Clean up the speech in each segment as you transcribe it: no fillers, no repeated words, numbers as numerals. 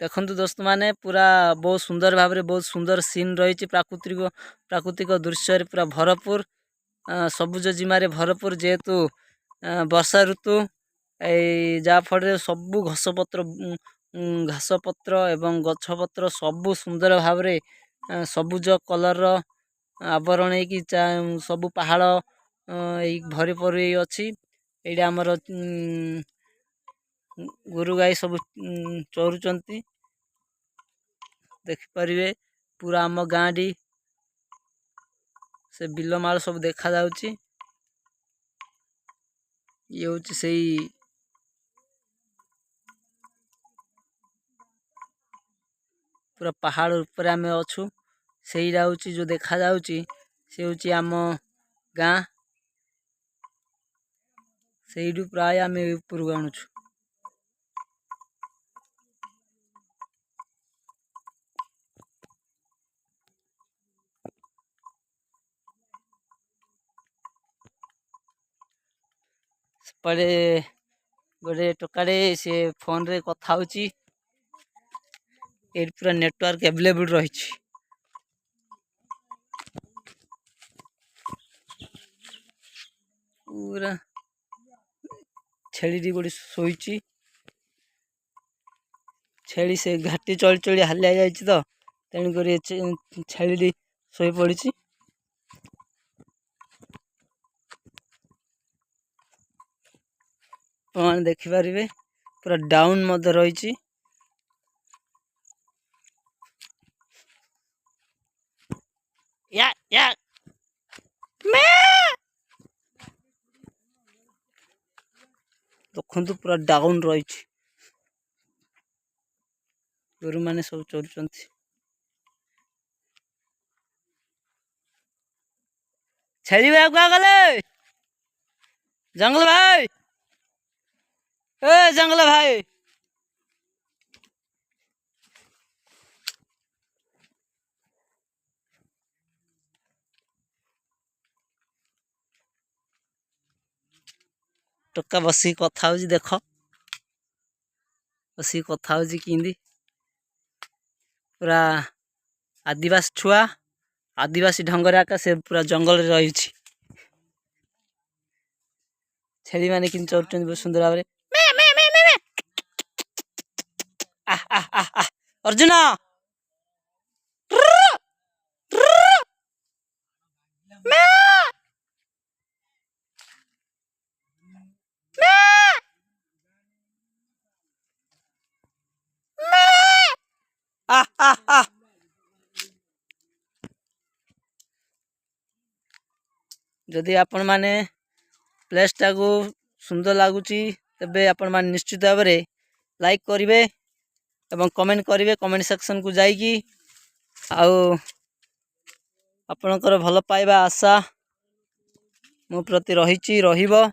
देखु दोस्त माने पूरा बहुत सुंदर भाव में बहुत सुंदर सीन रही प्राकृतिक दृश्य पूरा भरपूर सबुज जिमारे भरपूर जेहेतु वर्षा ऋतु जाफल सबू घास पत्र एवं गछ पत्र सबू सुंदर भाव में सबुज कलर आवरण कि सबू पहाड़ भरपूर अच्छी ये आमर गोरु गाई सब चरुचंती देखिपारे पूरा आम गाँ टी से बिलमाल सब देखा जाउची ये हूँ से पूरा पहाड़ ऊपर आम अच्छु से जो देखा जाउची से हूँ आम गाँ से प्राय आम ऊपर को आणुछु पड़े गोटे टोकाटे से फोन रे कथा होची पूरा नेटवर्क अवेलेबल रही पूरा छेली गोटे शोची छेली से घाटी चली चली हालिया जाइए तो तेणुक छेली शोई पड़ी मैंने देखिपारे पूरा डाउन मध्य रही देखु पूरा डाउन रही गोरु माने सब चरुचंती छेली भाई क्या गले जंगल भाई ए जंगल भाई टोका बसी कथा हो देख बसी कथा हो कि पूरा आदिवासी छुआ आदिवासी ढंग आका से पूरा जंगल रही छेली माने कि चरुचंती बहुत सुंदर भाव अर्जुन जदि आपण माने प्लेस टा को सुंदर लगुच तेबे आपण माने निश्चित भाव में लाइक करेंगे एवं कमेंट करेंगे कमेंट सेक्शन को जाइकी आपणकर भल पाइबा आशा मो प्रति रही रहिबो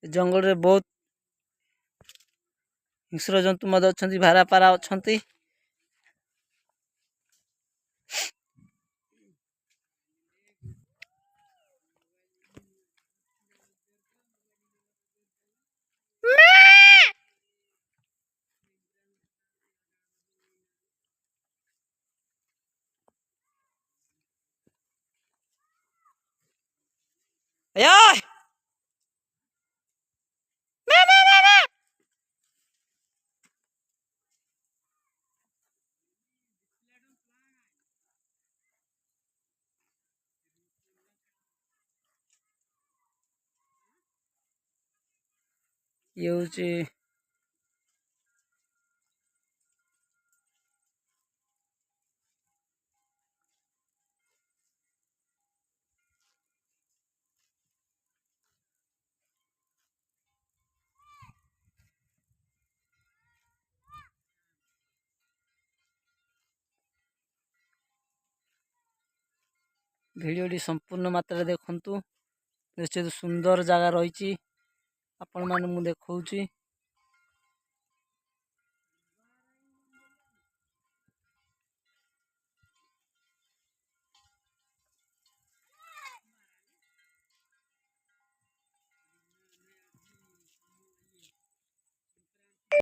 जंगल रे बहुत हिंस्र जंतु मत अच्छा भारा पारा अच्छा ये हूँ भिडियोटी संपूर्ण मात्रा देखु निश्चित सुंदर जगह रही आपण मान मु देखौची।